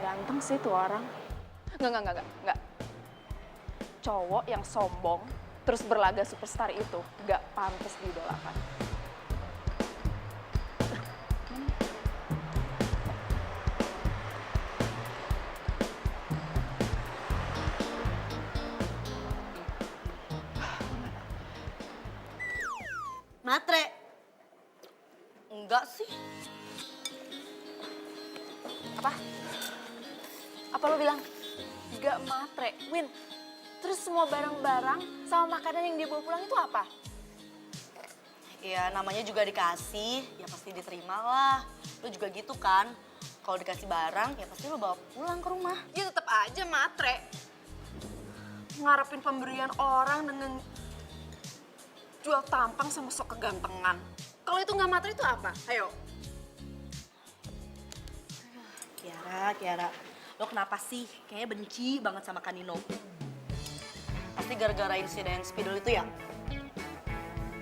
Ganteng sih tuh orang. Enggak. Cowok yang sombong, terus berlaga superstar itu gak pantas diidolakan. Matre. Enggak sih. Apa? Apa lo bilang? Gak matre. Win, terus semua barang-barang sama makanan yang dia bawa pulang itu apa? Ya namanya juga dikasih, ya pasti diterima lah. Lu juga gitu kan, kalau dikasih barang ya pasti lu bawa pulang ke rumah. Ya tetap aja matre. Ngarepin pemberian orang dengan jual tampang sama sok kegantengan. Kalau itu nggak matre itu apa? Ayo. Kiara, lo kenapa sih? Kayaknya benci banget sama Kanino. Pasti gara-gara insiden spidol itu ya?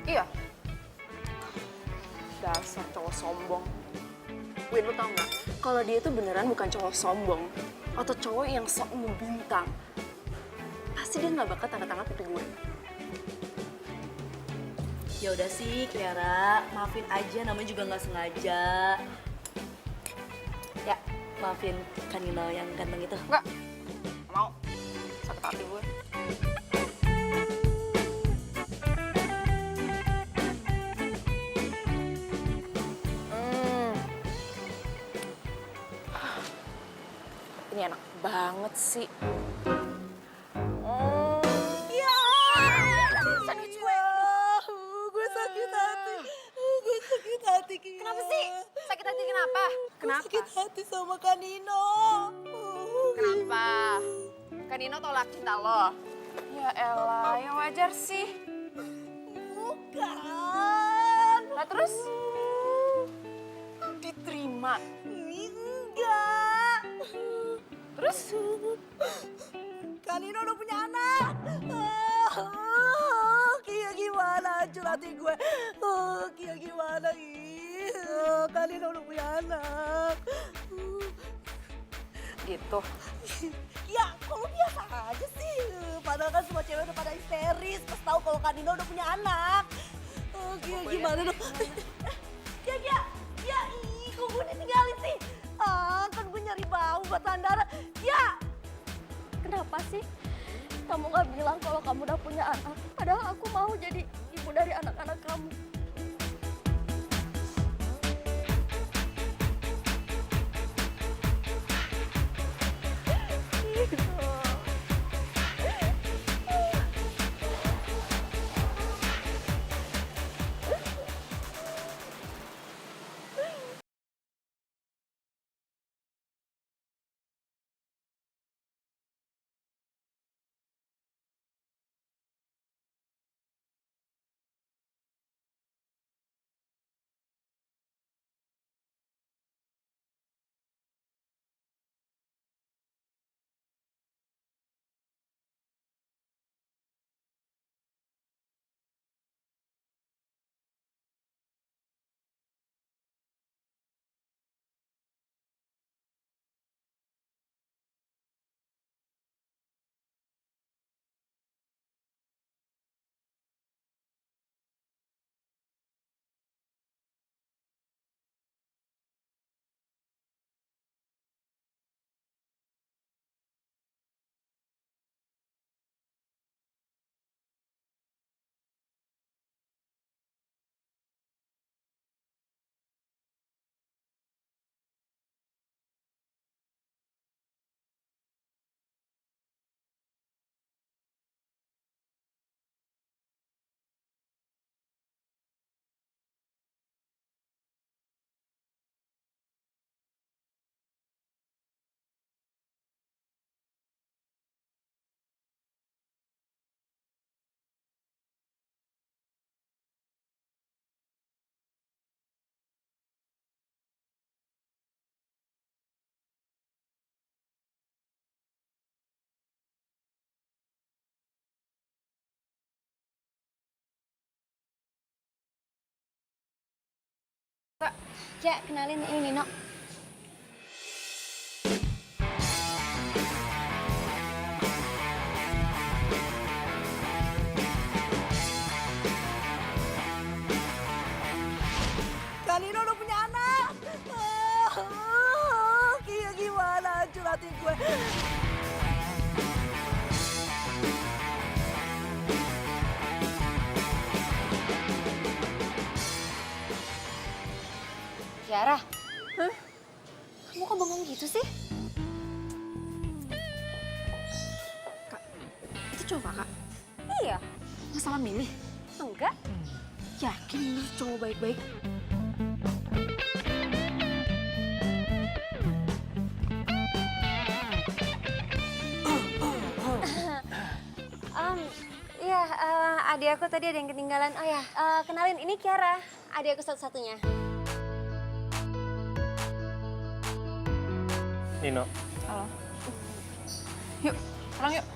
Iya. Dasar cowok sombong. Win, lu tau nggak? Kalau dia itu beneran bukan cowok sombong atau cowok yang sok ngebintang, pasti dia nggak bakal tanda tangan pipi gue. Ya udah sih, Kiara, maafin aja, namanya juga nggak sengaja. Ya, maafin Kanino yang ganteng itu. Nggak mau. Sakit hati gue. Ini enak banget sih. Ya, sakit gue. Gue sakit hati. Gue sakit hati, Kiara. Kenapa sih? Sakit hati kenapa? Kenapa? Sakit hati sama Kanino. Kenapa? Kan Nino tolak cinta lo. Ya elah, ya wajar sih. Bukan. Lah terus? Diterima. Enggak. Terus? Kanino udah punya anak. Kia gimana hancur hati gue. Kia gimana ih. Kanino udah punya anak. Gitu. Ya, kok lu biasa aja sih? Padahal kan semua cewek udah pada histeris pas tahu kalau Kanino udah punya anak. Kia gimana dong? Kia, ih, kok gue ditinggalin sih? Kan gue nyari bau buat Sandara. Ya, Kenapa sih kamu gak bilang kalau kamu udah punya anak? Padahal aku mau jadi ibu dari anak-anak kamu. Kak, Ya, kenalin ini Nino. Kanino udah punya anak. Kia gimana hancur hati gue. Kiara, Hah? cowok kakak? Iya, Nggak salah milih? enggak. Yakin Nino cowok baik-baik? Iya, adik aku tadi ada yang ketinggalan. Oh ya, kenalin ini Kiara, adik aku satu-satunya. Nino, Halo. Yuk, pulang yuk.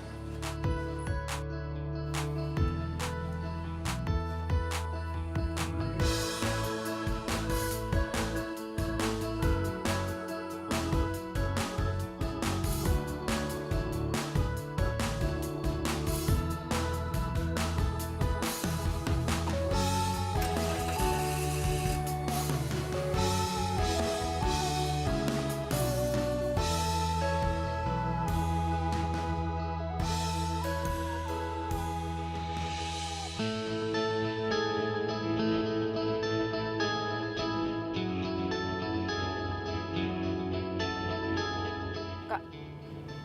Kak,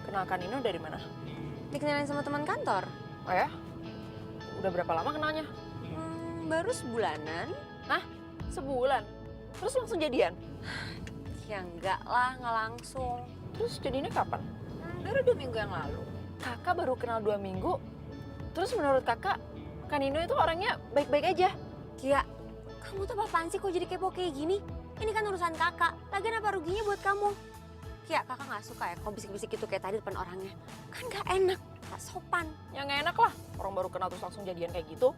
kenalkan Nino dari mana? Dikenalin sama teman kantor. Oh ya? Udah berapa lama kenalnya? Baru sebulanan. Hah? Sebulan? Terus langsung jadian? Ya enggak lah, nggak langsung. Terus jadinya kapan? Baru 2 minggu yang lalu. Kakak baru kenal 2 minggu. Terus menurut kakak, Kak Nino itu orangnya baik-baik aja? Kia, kamu tuh apaan sih kok jadi kepo kayak gini? Ini kan urusan kakak, lagian apa ruginya buat kamu? Kia, kakak nggak suka ya kok bisik-bisik gitu kayak tadi depan orangnya. Kan nggak enak, nggak sopan. Ya nggak enak lah, orang baru kenal terus langsung jadian kayak gitu.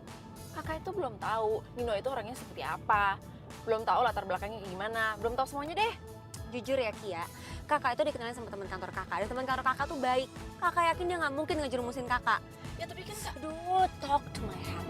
Kakak itu belum tahu Nino itu orangnya seperti apa. Belum tahu latar belakangnya kayak gimana, belum tahu semuanya deh. Jujur ya Kia, kakak itu dikenalin sama teman kantor kakak. Dan teman kantor kakak tuh baik. Kakak yakin dia nggak mungkin ngejerumusin kakak. Ya tapi kan Kak, Aduh, talk to my head.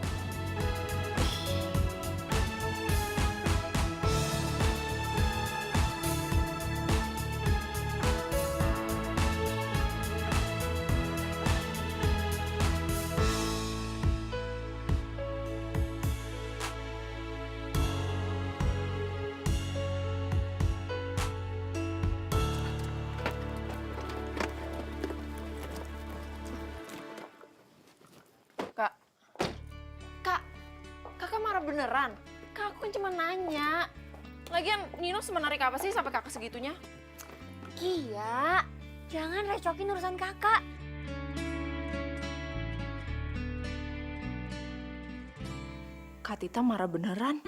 Kak, Kak, kakak marah beneran? Kak, aku kan cuma nanya. Lagian Nino semenarik apa sih sampai kakak segitunya? Kia, jangan recokin urusan kakak. Kak Tita marah beneran?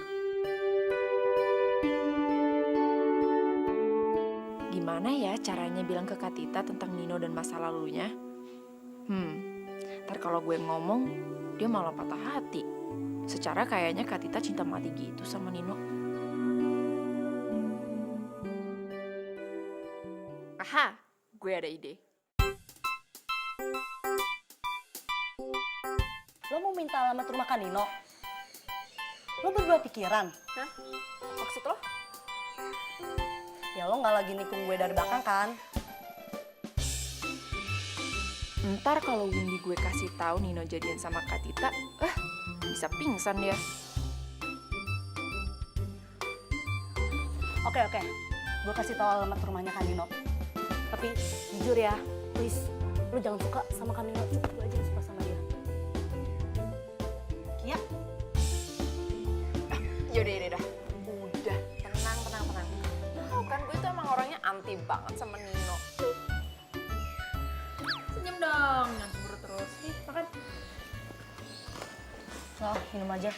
Gimana ya caranya bilang ke Kak Tita tentang Nino dan masa lalunya? Ntar kalau gue ngomong, dia malah patah hati. Secara kayaknya Kak Tita cinta mati gitu sama Nino. Aha, gue ada ide. Lo mau minta alamat rumah Kak Nino? Lo berdua pikiran? Hah? Maksud lo? Ya lo nggak lagi nikung gue dari belakang kan? Ntar kalau Windy gue kasih tahu Nino jadian sama Kak Tita, bisa pingsan dia. Oke, gue kasih tahu alamat rumahnya Kak Nino. Tapi jujur ya, please, lo jangan suka sama Kak Nino. Lo aja yang suka sama dia. Kia, Yaudah. Udah, tenang. Tahu kan gue tuh emang orangnya anti banget sama Nino. Senyum dong, jangan cemburu terus. Nih, makan. lo minum aja.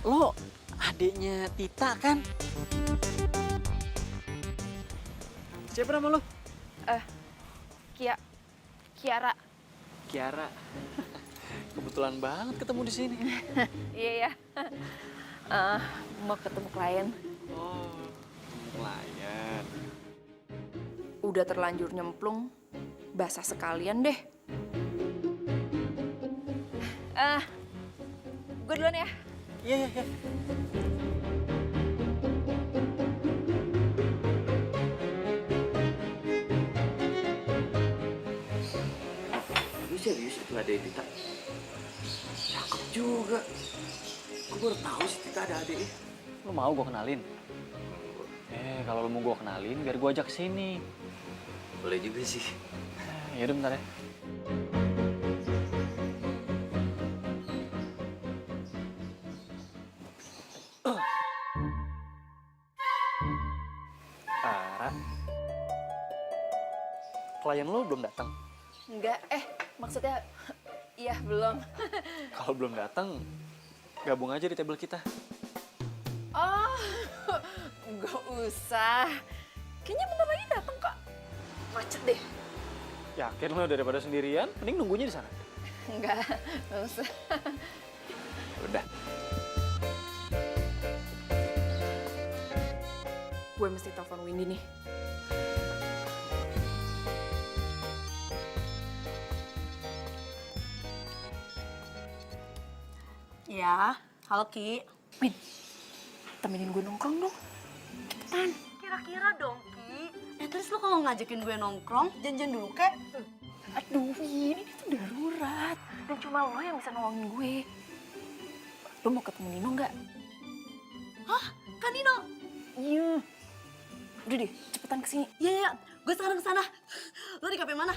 Lo adiknya Tita kan? Siapa nama lo? Kiara. Kiara. Kebetulan banget ketemu di sini. Iya ya. Mau ketemu klien. Oh, klien. Udah terlanjur nyemplung, basah sekalian deh. Gue duluan ya. Iya, iya, iya. Lu serius itu ada Tita? Cakep juga. Gue baru tahu sih Tita ada adiknya. Lo mau gue kenalin? Kalau lo mau gue kenalin, biar gue ajak sini. Boleh juga sih. Yaudah bentar ya. Ara, klien lo belum datang. Enggak, maksudnya iya belum. Kalau belum datang, gabung aja di table kita. Oh, nggak usah. Kayaknya bentar lagi datang kok. Macet deh. Yakin lo daripada sendirian, mending nunggunya di sana. Enggak usah. Udah. Gue mesti telepon Windy nih. Ya, halo Ki. Win, temenin gue nongkrong dong. Cepetan. Kira-kira dong Ki. Terus lu kalau ngajakin gue nongkrong, janjian dulu kek. Aduh, Win, ini tuh darurat. Dan cuma lo yang bisa nolongin gue. Lo mau ketemu Nino nggak? Hah? Kan Nino? Iya. Udah deh, cepetan kesini. Iya, iya, gue sekarang kesana. Lo di kafe mana?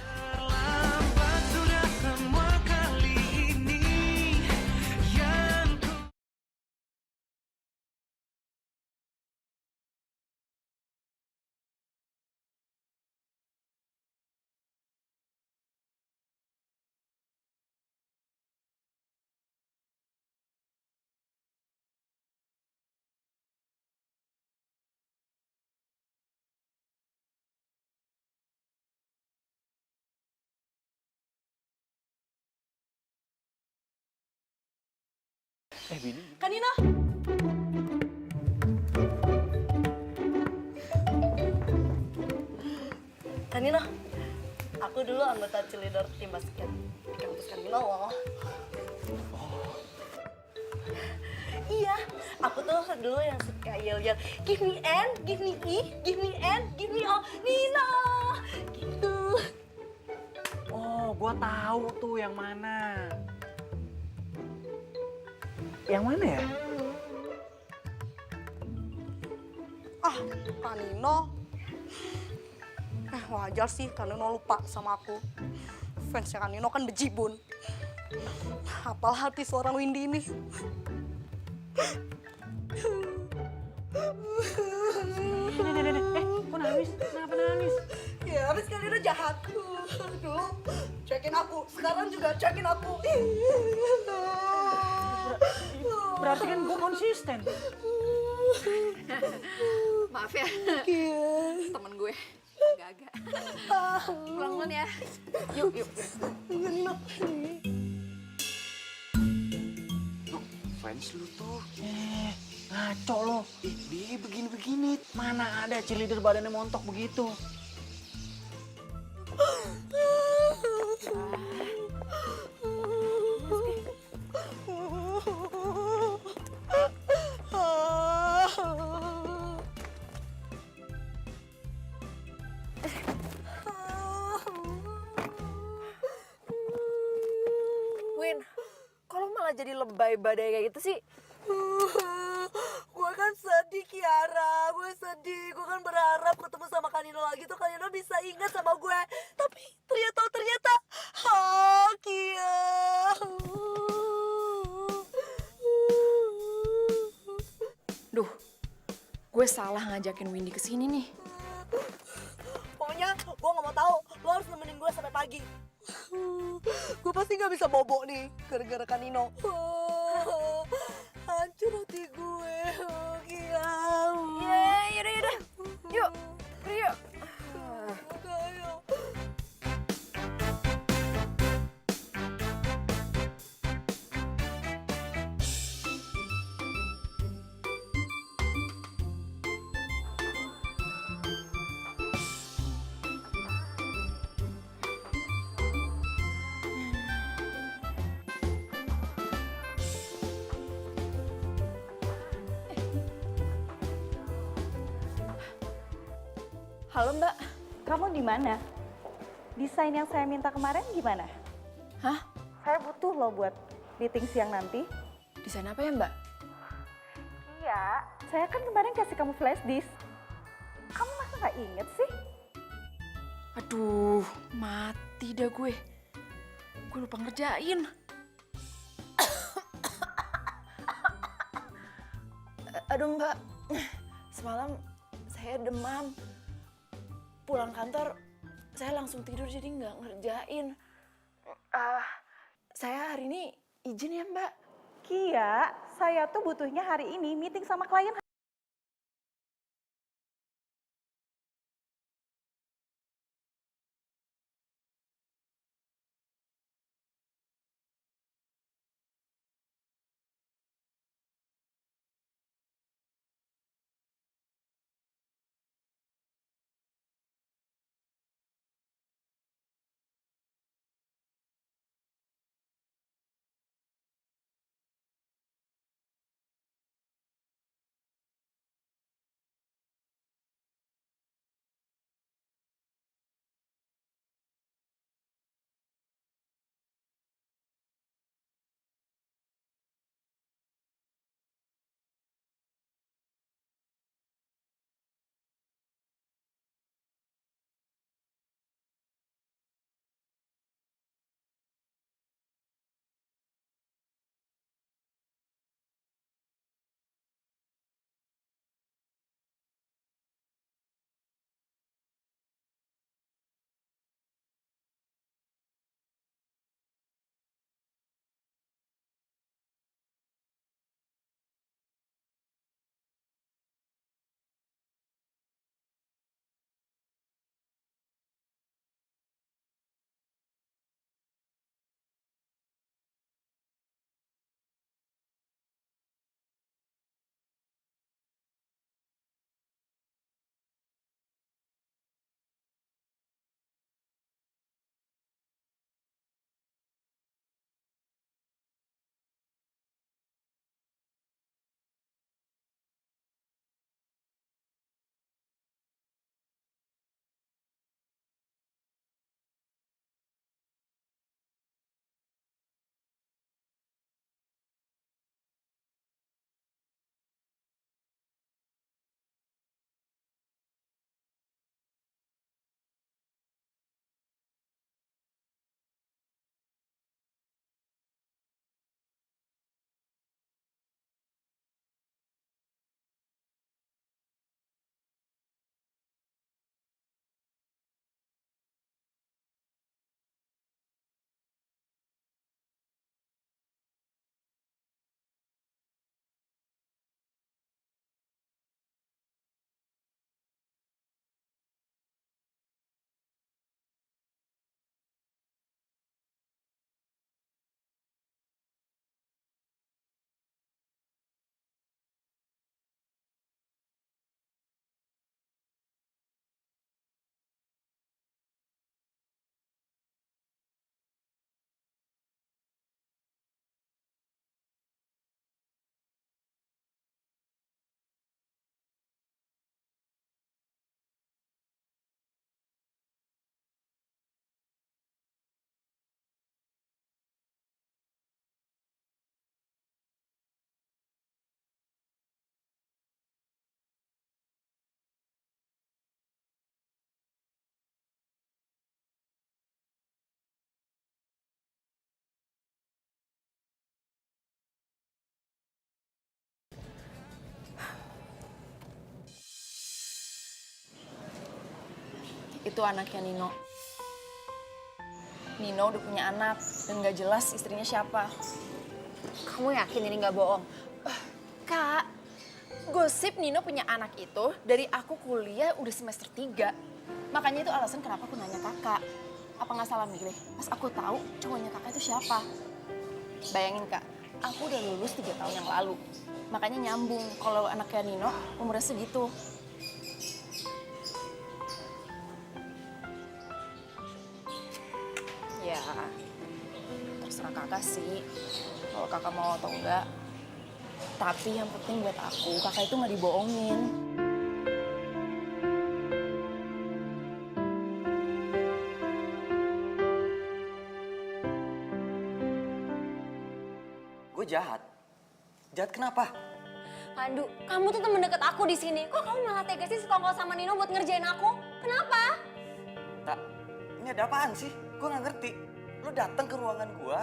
Bini. Kan Nino? Kan Nino, aku dulu anggota cheerleader tim basket di kampus Kan Nino loh. Iya, aku tuh dulu yang suka yel-yel, give me N, give me E, give me N, give me O, Nino, gitu. Oh, gua tahu tuh yang mana. Yang mana ya? Kak Nino. Wajar sih Kak Nino lupa sama aku. Fansnya Kak Nino kan bejibun. Apal hati seorang Windy ini. Kok nangis? Kenapa nangis? Ya, habis Kak Nino jahat. Dulu cuekin aku, sekarang juga cuekin aku. Berarti kan gua konsisten. Maaf ya, temen gue. Agak-agak. Pulang duluan ya. Yuk, yuk. Fans lu tuh. Ngaco lo. Dia begini-begini. Mana ada cheerleader badannya montok begitu? Win, kalau malah jadi lebay badai kayak gitu sih? Gue kan sedih Kiara, gue sedih. Gue kan berharap ketemu sama Kanino lagi tuh Kanino bisa ingat sama gue. Tapi ternyata, Kia. Duh, gue salah ngajakin Windy ke sini nih. Pokoknya gue gak mau tahu nggak bisa bobo nih gara-gara Kak Nino. Hancur hati gue. Kia. Yaudah. Yuk, pergi yuk. Ayo. Halo Mbak. Kamu di mana? Desain yang saya minta kemarin gimana? Hah? Saya butuh loh buat meeting siang nanti. Desain apa ya Mbak? Iya, saya kan kemarin kasih kamu flash disk. Kamu masa nggak inget sih? Aduh, mati dah gue. Gue lupa ngerjain. Aduh Mbak, semalam saya demam. Pulang kantor, saya langsung tidur jadi nggak ngerjain. Saya hari ini izin ya Mbak. Kia, saya tuh butuhnya hari ini meeting sama klien. Itu anaknya Nino. Nino udah punya anak dan gak jelas istrinya siapa. Kamu yakin ini nggak bohong? Kak, gosip Nino punya anak itu dari aku kuliah udah semester 3. Makanya itu alasan kenapa aku nanya kakak. Apa nggak salah milih? Pas aku tahu cowoknya kakak itu siapa. Bayangin kak, aku udah lulus 3 tahun yang lalu. Makanya nyambung kalau anaknya Nino umurnya segitu. Ya, terserah kakak sih. Kalau kakak mau atau enggak. Tapi yang penting buat aku, kakak itu nggak dibohongin. Gue jahat. Jahat kenapa? Pandu, kamu tuh temen deket aku di sini. Kok kamu malah tega sih sekongkol sama Nino buat ngerjain aku? Kenapa? Tak, ini ada apaan sih? Gue nggak ngerti. Lo datang ke ruangan gue,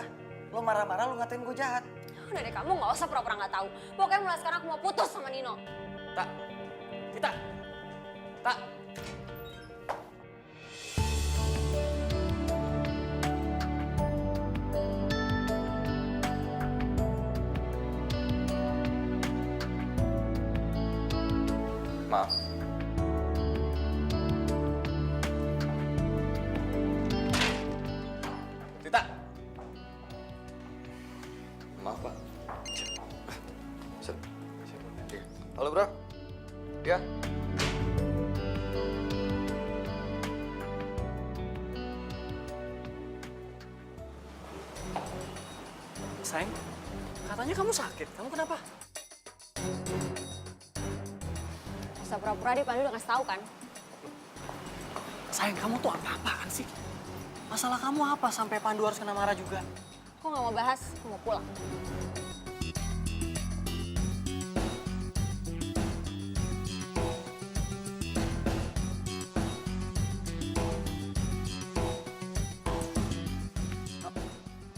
lo marah-marah, lo ngatain gue jahat. Udah deh, kamu nggak usah pura-pura nggak tahu. Pokoknya mulai sekarang aku mau putus sama Nino. Tak, Tita, tak. Maaf. Tita. Maaf, Pak. Halo, Bro. Ya. Sayang, katanya kamu sakit. Kamu kenapa? Usah pura-pura deh, Pandu udah ngasih tahu kan? Sayang, kamu tuh apa-apaan sih? Masalah kamu apa sampai Pandu harus kena marah juga? Aku nggak mau bahas, aku mau pulang.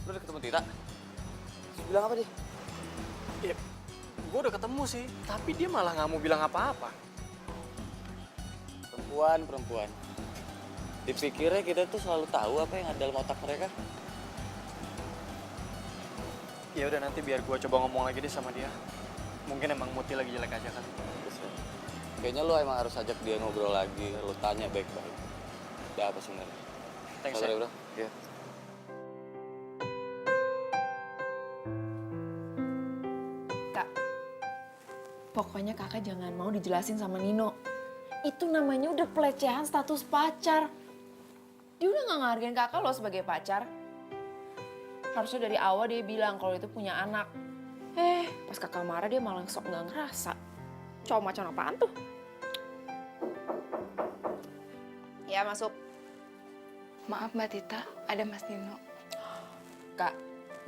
Lo udah ketemu Tita? Bilang apa dia? Ya, gue udah ketemu sih, tapi dia malah nggak mau bilang apa-apa. Perempuan. Dipikirnya kita tuh selalu tahu apa yang ada dalam otak mereka. Ya udah, nanti biar gue coba ngomong lagi deh sama dia. Mungkin emang Muti lagi jelek aja kan. Kayaknya lo emang harus ajak dia ngobrol lagi, lo tanya baik-baik. Ada apa sebenarnya? Thanks, Sabar ya. ya, Bro. Iya. Kak, pokoknya kakak jangan mau dijelasin sama Nino. Itu namanya udah pelecehan status pacar. Dia udah gak ngehargain kakak loh sebagai pacar. Harusnya dari awal dia bilang kalau itu punya anak. Pas kakak marah dia malah sok gak ngerasa. Cowok macam apaan tuh? Ya, masuk. Maaf Mbak Tita, ada Mas Nino. Kak,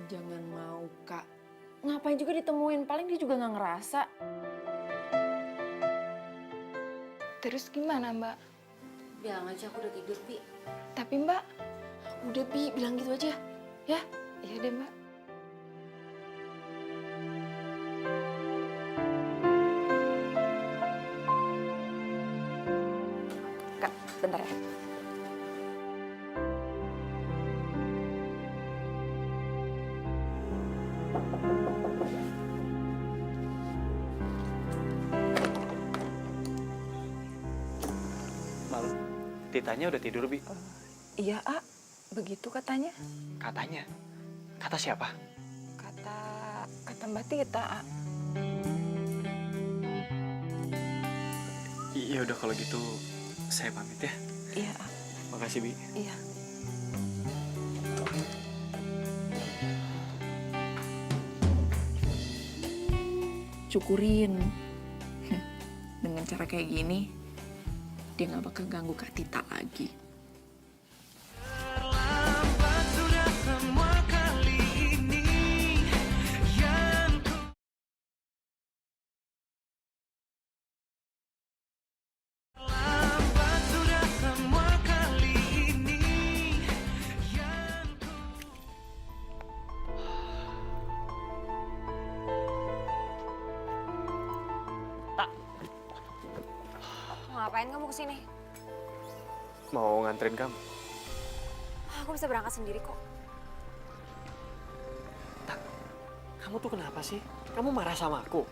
jangan mau, Kak. Ngapain juga ditemuin, paling dia juga gak ngerasa. Terus gimana Mbak? Bilang aja aku udah tidur, Pi. Tapi Mbak, Udah, Pi, bilang gitu aja. Ya, iya deh Mbak. Kak, bentar ya. Mal, Titanya udah tidur, Bi. Iya A, begitu katanya. Katanya. Kata siapa? Kata Mbak Tita A. Iya udah, kalau gitu saya pamit ya. Iya A, Makasih, Bi. iya. Syukurin. Dengan cara kayak gini, dia gak bakal ganggu Kak Tita lagi. Ngapain kamu kesini? Mau nganterin kamu? Aku bisa berangkat sendiri kok. Tak, kamu tuh kenapa sih? Kamu marah sama aku?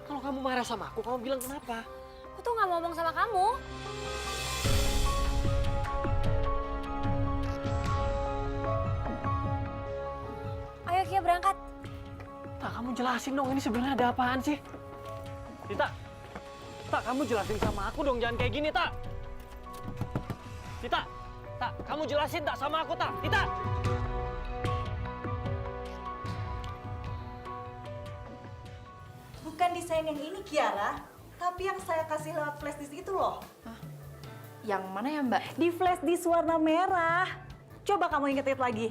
Kalau kamu marah sama aku, kamu bilang kenapa? Aku tuh nggak mau ngomong sama kamu. Ayo Kia berangkat. Tak, kamu jelasin dong ini sebenarnya ada apaan sih? Tita, Tak, kamu jelasin sama aku dong, jangan kayak gini, Tak. Tita, Tak, kamu jelasin Tak sama aku, Tak. Tita. Bukan desain yang ini Kiara, tapi yang saya kasih lewat flash disk itu loh. Yang mana ya Mbak? Di flash disk warna merah. Coba kamu inget-inget lagi.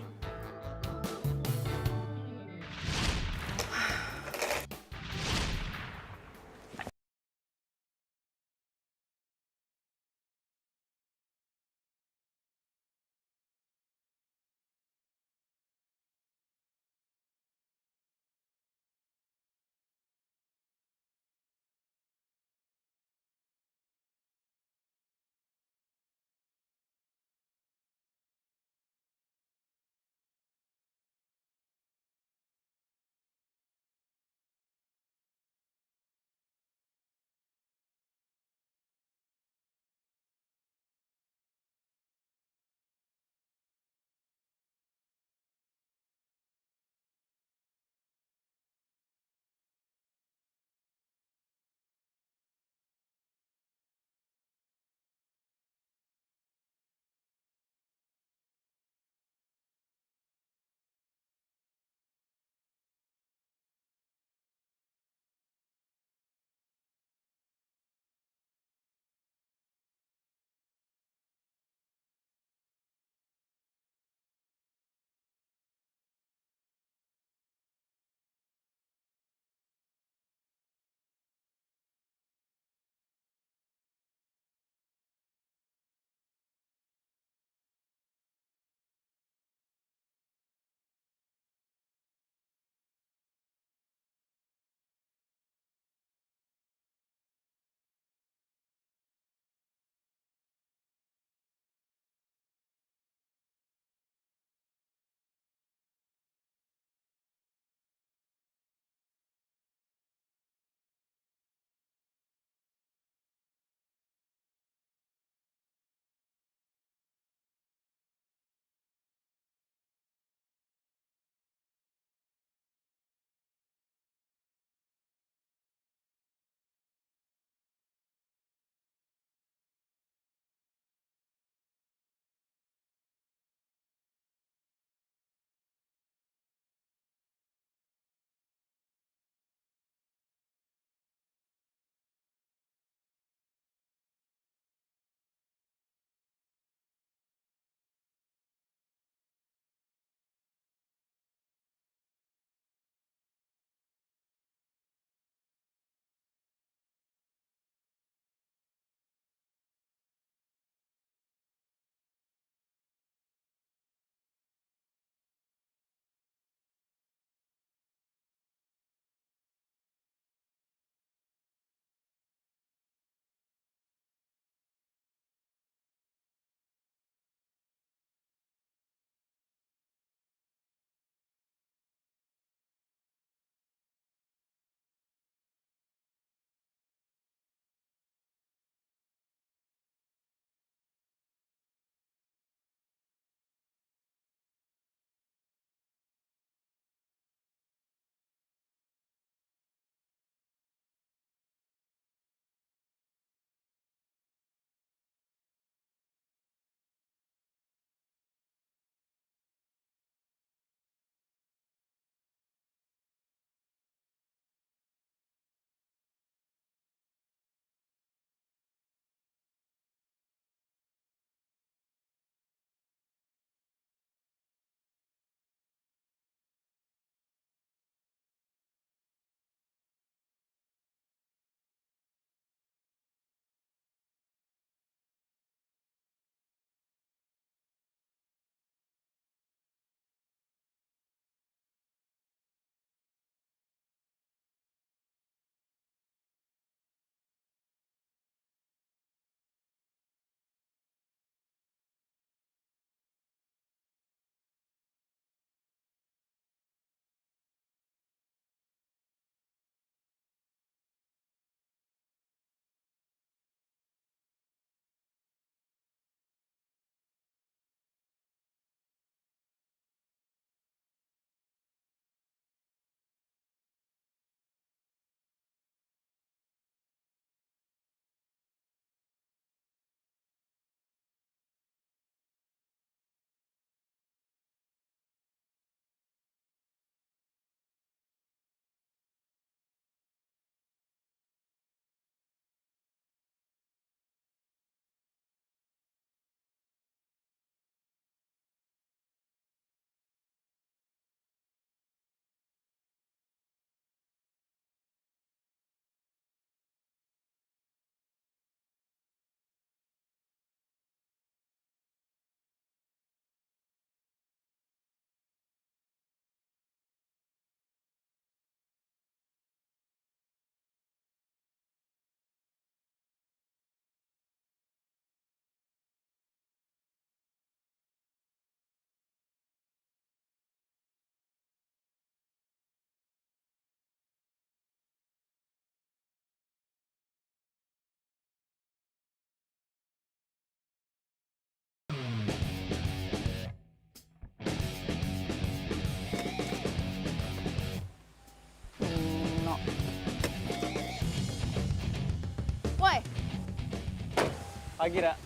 Pagi, Ra.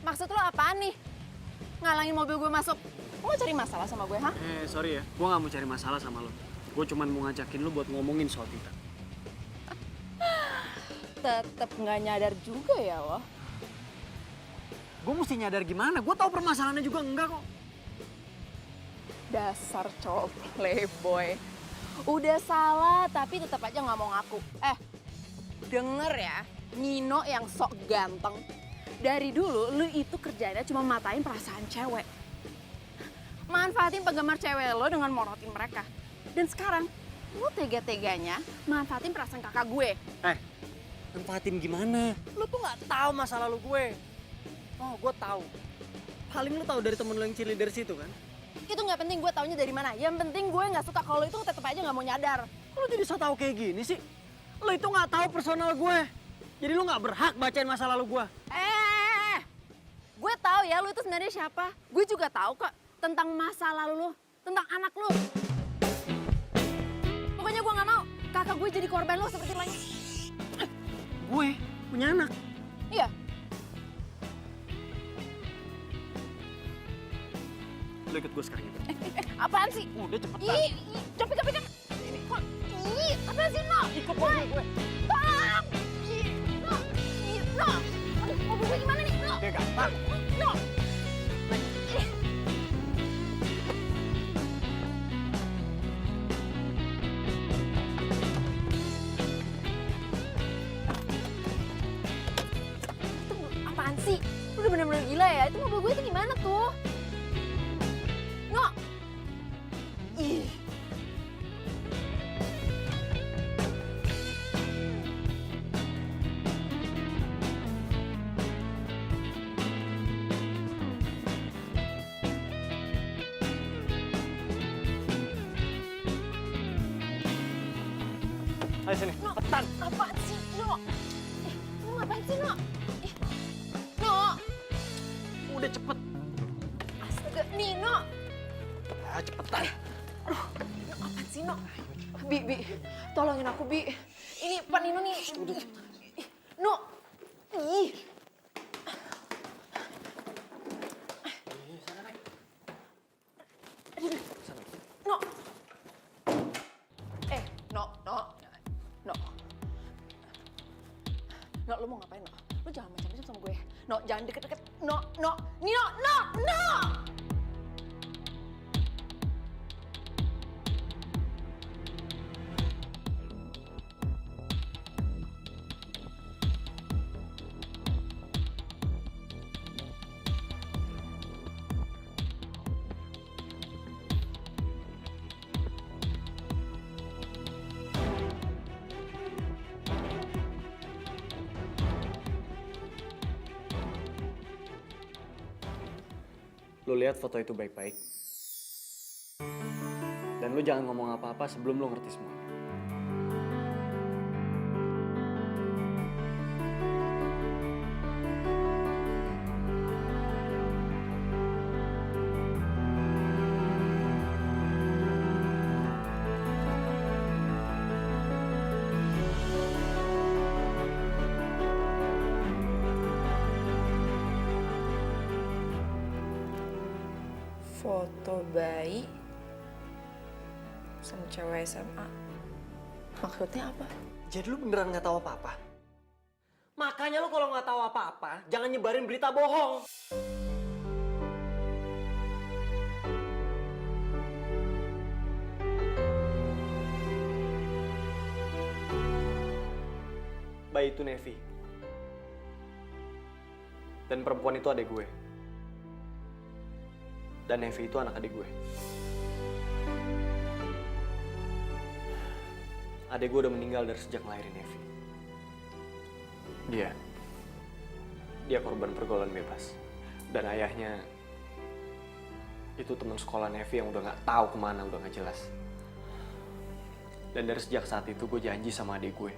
Maksud lo apaan nih? Ngalangin mobil gue masuk. Lo mau cari masalah sama gue, ha? Sorry ya, gue gak mau cari masalah sama lo. Gue cuma mau ngajakin lo buat ngomongin soal Tita. Tetep nggak nyadar juga ya lo. Gue mesti nyadar gimana? Gue tahu permasalahannya juga enggak kok. Dasar cowok playboy. Udah salah tapi tetap aja nggak mau ngaku. Denger ya, Nino yang sok ganteng. Dari dulu lu itu kerjanya cuma matain perasaan cewek. Manfaatin penggemar cewek lo dengan morotin mereka. Dan sekarang lu tega-teganya manfaatin perasaan kakak gue. Manfaatin gimana? Lo tuh nggak tahu masa lalu gue. Oh, gue tahu. Paling lo tahu dari temen lo yang cheerleader situ kan? Itu nggak penting gue taunya dari mana. Yang penting gue nggak suka kalau itu tetap aja nggak mau nyadar. Kok lo jadi so tau kayak gini sih? Lo itu nggak tahu personal gue. Jadi lo nggak berhak bacain masa lalu gue. Gue tahu ya lu itu sebenarnya siapa. Gue juga tahu kok tentang masa lalu lu, tentang anak lu. Pokoknya gue nggak mau kakak gue jadi korban lo seperti lain. Gue punya anak. Iya. Lo ikut gue sekarang ya. Apaan sih? Udah cepetan. Cepet. Kok, apaan sih, No? Ikut mobil gue. Tolong! No! Aduh, mobil gue gimana nih, No? Dia gampang. No! Itu apaan sih? Lu udah bener-bener gila ya? Itu mobil gue itu gimana tuh? No! Ih. Ayo sini, No, cepetan. apaan sih, No? Lu ngapain sih, No? No! Udah cepet. Astaga, Nino! Cepetan. No, apaan sih, No? Bi, tolongin aku, Bi. Ini Pak Nino nih. No! Ih! No! No. No, lu mau ngapain, No? Lu jangan macam-macam sama gue. No, jangan deket-deket. No! Nino, no! Lo lihat foto itu baik-baik. Dan lo jangan ngomong apa-apa sebelum lo ngerti semua. Foto bayi sama cewek SMA. Maksudnya apa? Jadi lo beneran nggak tahu apa-apa? Makanya lo kalau nggak tahu apa-apa, jangan nyebarin berita bohong. Bayi itu Nevi. Dan perempuan itu adik gue. Dan Nevi itu anak adik gue. Adik gue udah meninggal dari sejak ngelahirin Nevi. Dia korban pergaulan bebas. Dan ayahnya itu teman sekolah Nevi yang udah gak tahu kemana, udah gak jelas. Dan dari sejak saat itu gue janji sama adik gue,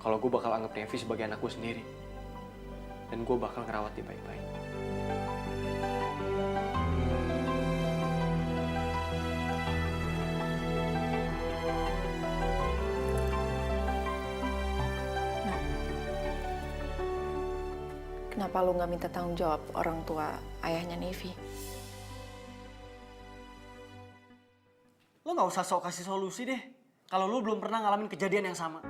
kalau gue bakal anggap Nevi sebagai anak gue sendiri. Dan gue bakal ngerawat dia baik-baik. kenapa lu nggak minta tanggung jawab orang tua ayahnya Nevi? Lo nggak usah sok kasih solusi deh. Kalau lo belum pernah ngalamin kejadian yang sama.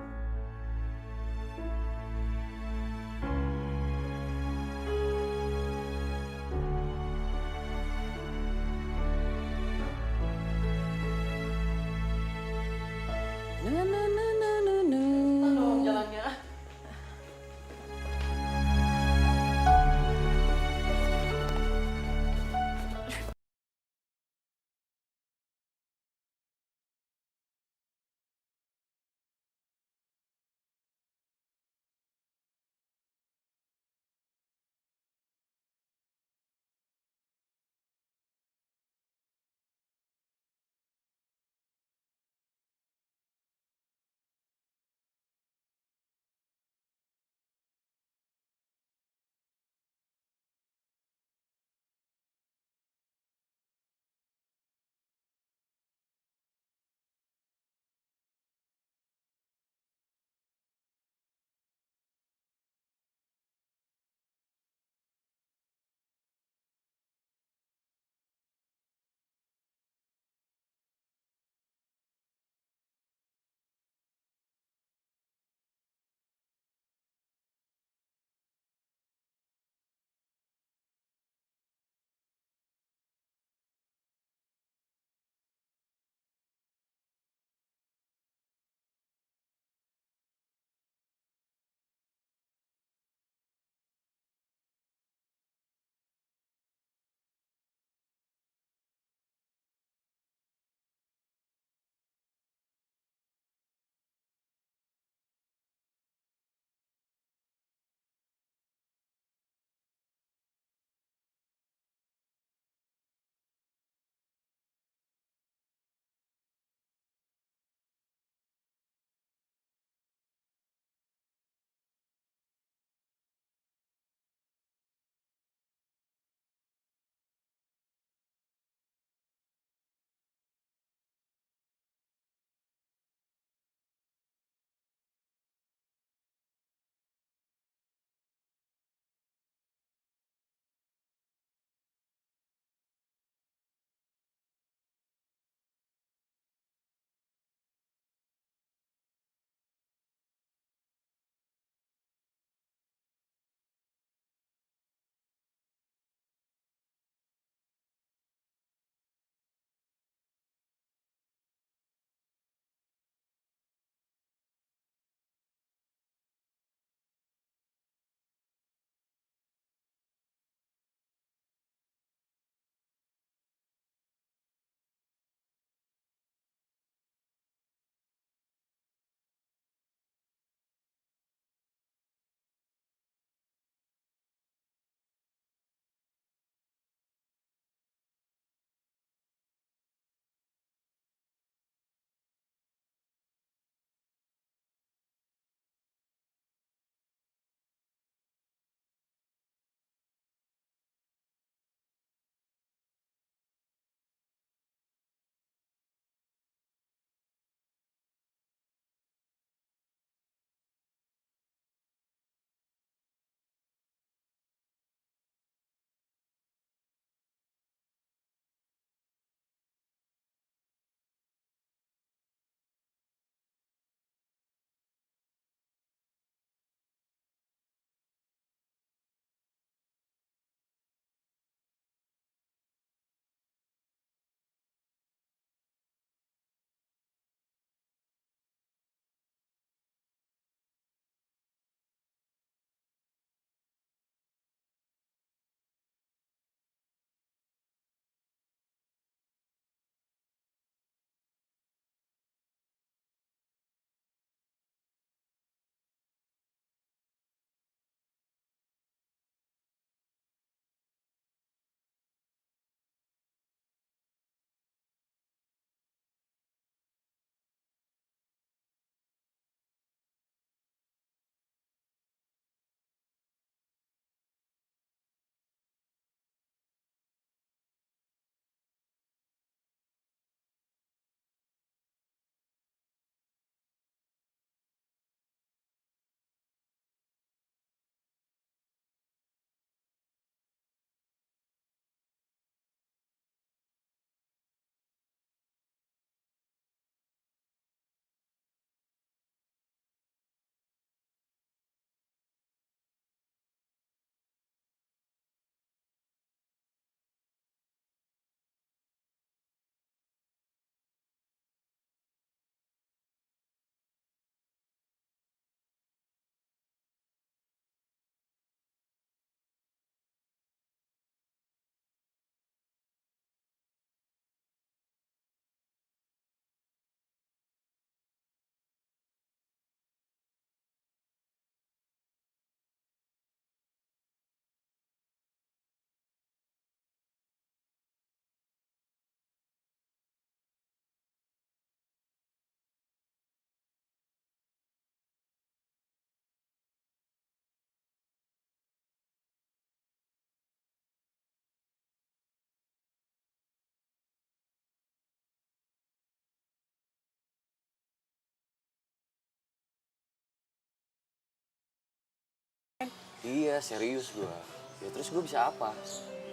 Iya, serius gua. Ya terus gua bisa apa?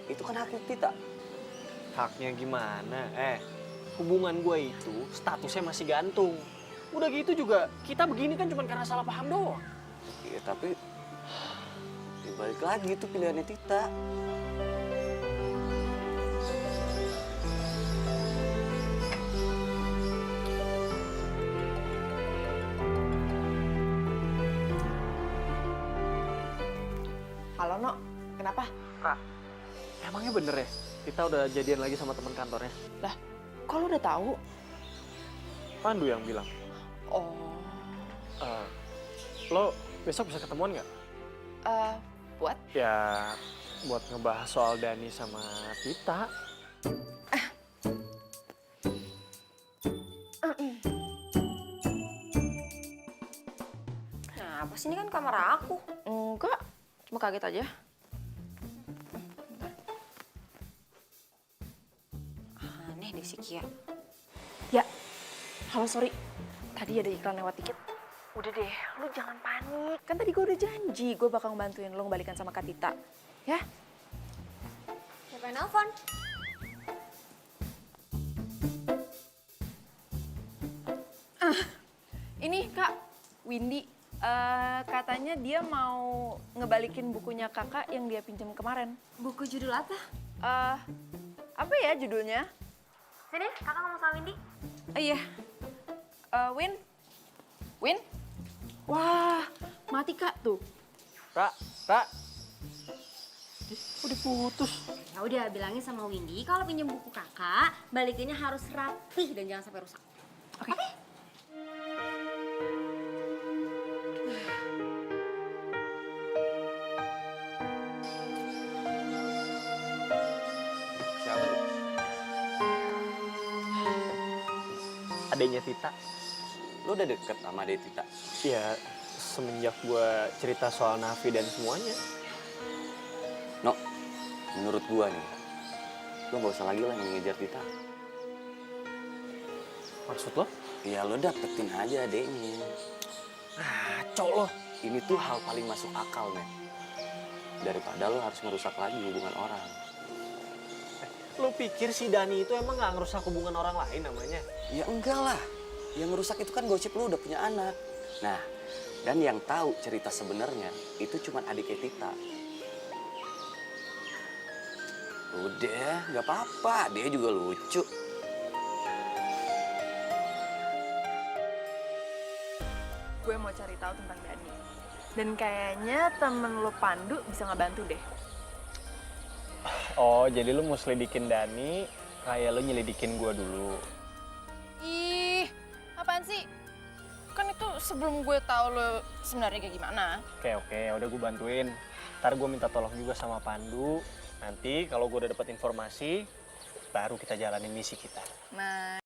Itu kan hak Tita. Haknya gimana? Hubungan gue itu statusnya masih gantung. Udah gitu juga kita begini kan cuma karena salah paham doang. Iya, tapi ya balik lagi itu pilihannya Tita. Halo, No. Kenapa? Emangnya bener ya? Kita udah jadian lagi sama teman kantornya. Lah, kok lu udah tahu? Pandu yang bilang. Oh, Lo besok bisa ketemuan nggak? buat? Ya, buat ngebahas soal Dani sama Tita. Nah, apa sih ini kan kamar aku. Enggak, cuma kaget aja. Aneh deh si Kia. Ya, halo sorry. Tadi ada iklan lewat dikit. Udah deh, lu jangan panik. Kan tadi gue udah janji gue bakal ngebantuin lu ngebalikan sama Kak Tita. Ya? Siapa yang nelfon? Ini Kak, Windy. Katanya dia mau ngebalikin bukunya kakak yang dia pinjam kemarin. Buku judul apa? Apa ya judulnya? Sini, kakak ngomong sama Windy. Iya. Win? Win? Wah, mati Kak tuh. Ra. Udah putus. Ya udah bilangin sama Windy kalau pinjam buku kakak, balikinnya harus rapih dan jangan sampai rusak. Oke. Siapa tuh? Adanya Tita. Lo udah deket sama adek Tita? Ya, semenjak gue cerita soal Nafi dan semuanya. No, menurut gua nih, lo gak usah lagi lah yang ngejar Tita. Maksud lo? Ya lo dapetin aja adeknya. Ngaco lo. Ini tuh hal paling masuk akal, men. Daripada lo harus merusak lagi hubungan orang. Lo pikir si Dani itu emang gak ngerusak hubungan orang lain namanya? Ya enggak lah. Yang ngerusak itu kan gosip lo udah punya anak. Nah, dan yang tahu cerita sebenarnya itu cuma adiknya Tita. Udah, nggak apa-apa. Dia juga lucu. Gue mau cari tahu tentang Dani. Dan kayaknya temen lo Pandu bisa ngebantu deh. Oh, jadi lo mau selidikin Dani, kayak lo nyelidikin gue dulu. Ih, apaan sih? Kan itu sebelum gue tahu lo sebenarnya kayak gimana. Oke, udah gue bantuin. Ntar gue minta tolong juga sama Pandu. Nanti kalau gue udah dapat informasi, baru kita jalanin misi kita. Nah,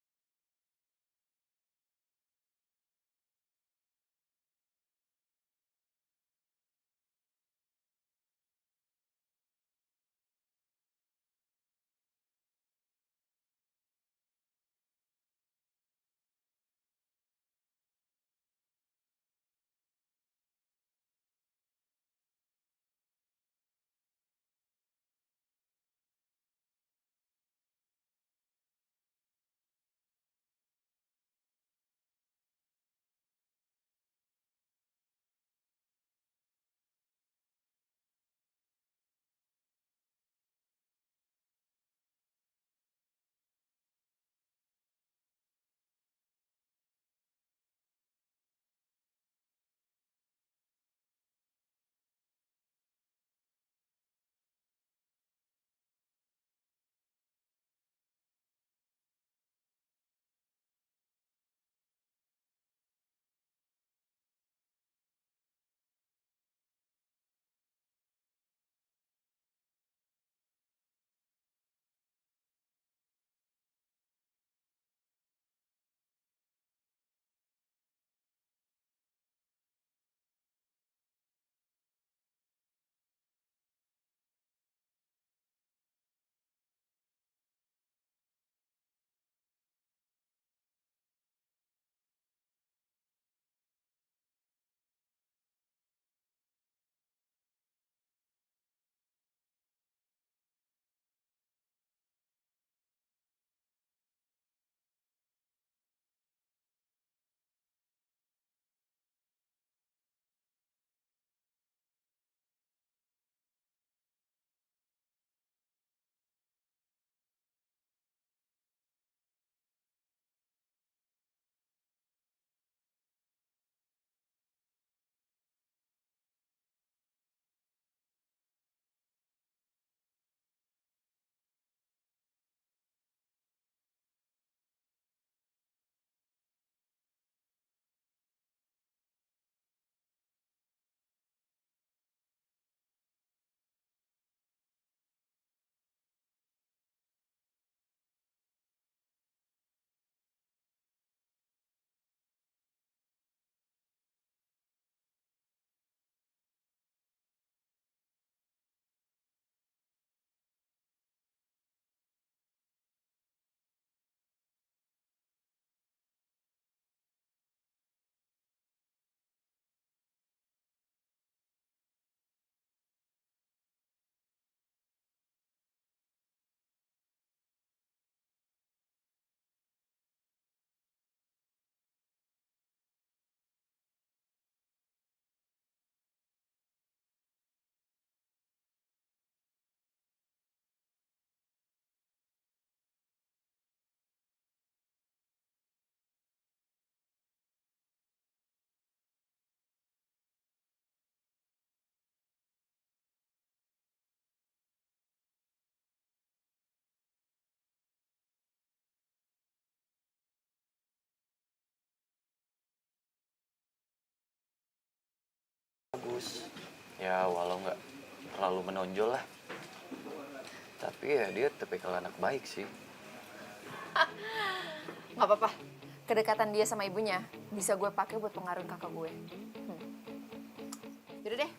Ya walau nggak terlalu menonjol lah. Tapi ya dia tipikal anak baik sih. Nggak apa-apa. Kedekatan dia sama ibunya bisa gue pakai buat pengaruhin kakak gue. Yaudah deh,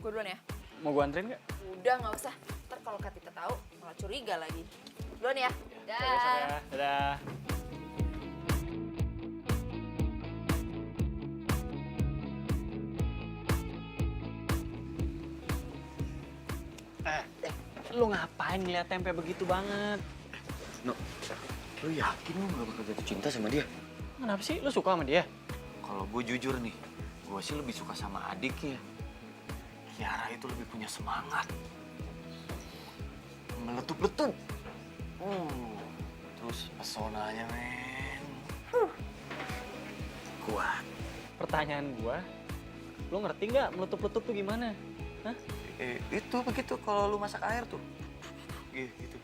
gue duluan ya. Mau gue anterin nggak? Udah, nggak usah. Ntar kalau Kak Tita tahu malah curiga lagi. Duluan ya. Dah. Dadah. Lu ngapain ngeliat tempe begitu banget? No, lu yakin lu gak bakal jatuh cinta sama dia? Kenapa sih? Lu suka sama dia? Kalau gue jujur nih, gue sih lebih suka sama adiknya. Kiara itu lebih punya semangat. Meletup-letup. Terus pesonanya, men. Kuat. Pertanyaan gua, lu ngerti nggak meletup-letup tuh gimana? Hah? Itu begitu kalau lu masak air tuh. Gitu.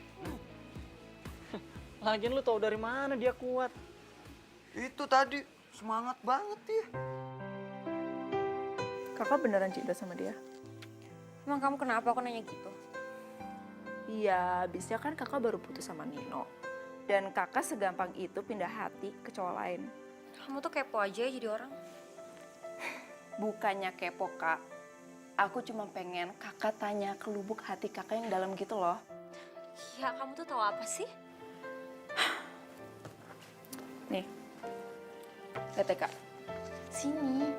Lagian lu tau dari mana dia kuat? Itu tadi, semangat banget dia. Kakak beneran cinta sama dia? Emang kamu kenapa aku nanya gitu? Iya, abisnya kan kakak baru putus sama Nino. Dan kakak segampang itu pindah hati ke cowok lain. Kamu tuh kepo aja ya jadi orang. Bukannya kepo, Kak. Aku cuma pengen kakak tanya ke lubuk hati kakak yang dalam gitu loh. Ya kamu tuh tahu apa sih? Nih, lihat ya, Kak. Sini.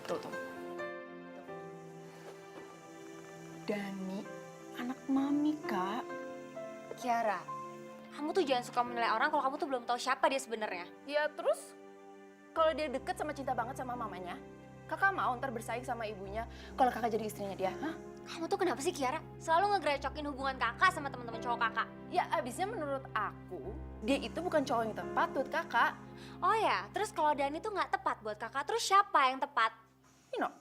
Tuh. Dani, anak mami, Kak. Kiara, kamu tuh jangan suka menilai orang kalau kamu tuh belum tahu siapa dia sebenarnya. Ya terus, kalau dia deket sama cinta banget sama mamanya, kakak mau ntar bersaing sama ibunya kalau kakak jadi istrinya dia, hah? Kamu tuh kenapa sih Kiara? Selalu ngegerecokin hubungan kakak sama teman-teman cowok kakak. Ya abisnya menurut aku, dia itu bukan cowok yang tepat buat kakak. Oh ya, terus kalau Dani tuh nggak tepat buat kakak, terus siapa yang tepat? Nino.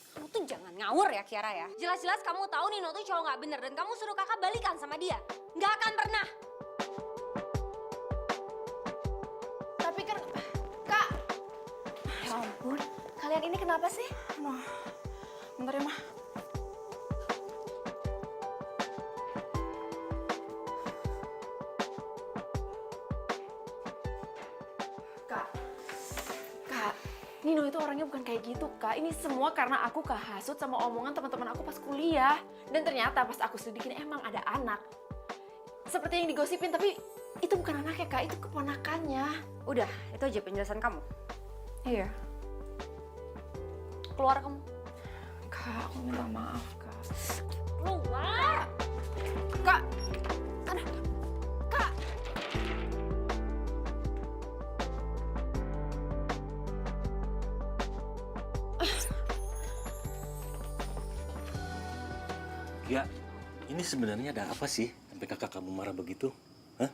Kamu tuh jangan ngawur ya Kiara ya. Jelas-jelas kamu tahu Nino tuh cowok nggak bener dan kamu suruh kakak balikan sama dia. Nggak akan pernah. Tapi kan, Kak. Ya ampun, kalian ini kenapa sih? Mah, bentar ya, Mah. Kak, Nino itu orangnya bukan kayak gitu, Kak. Ini semua karena aku kehasut sama omongan teman-teman aku pas kuliah. Dan ternyata pas aku selidikin emang ada anak. Seperti yang digosipin, tapi itu bukan anaknya, Kak. Itu keponakannya. Udah, itu aja penjelasan kamu. Iya. Keluar kamu. Kak, aku minta maaf, Kak. Keluar! Kak! Aduh, Kak! Ya, ini sebenarnya ada apa sih sampai kakak kamu marah begitu? Hah?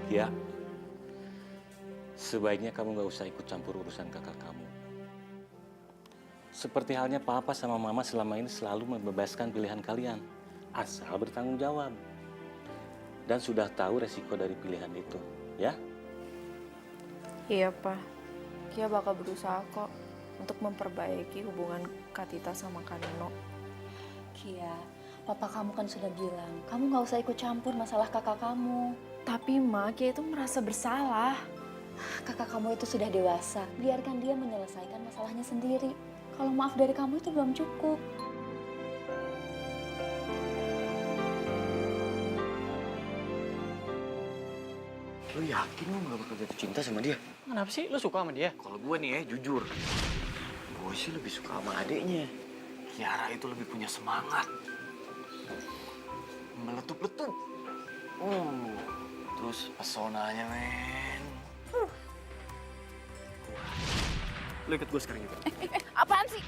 Ya, sebaiknya kamu nggak usah ikut campur urusan kakak kamu. Seperti halnya papa sama mama selama ini selalu membebaskan pilihan kalian, asal bertanggung jawab. Dan sudah tahu resiko dari pilihan itu, ya? Iya, Pak. Kia bakal berusaha kok untuk memperbaiki hubungan Kak Tita sama Kak Nino. Kia, papa kamu kan sudah bilang, kamu nggak usah ikut campur masalah kakak kamu. Tapi Ma, Kia itu merasa bersalah. Kakak kamu itu sudah dewasa, biarkan dia menyelesaikan masalahnya sendiri. Kalau maaf dari kamu itu belum cukup. Lu yakin lu gak bakal jatuh cinta sama dia? Kenapa sih? Lu suka sama dia? Kalau gue nih ya, jujur. Gue sih lebih suka sama adiknya. Kiara itu lebih punya semangat. Meletup-letup. Terus pesonanya, men. Lu ikut gue sekarang juga. Apaan sih?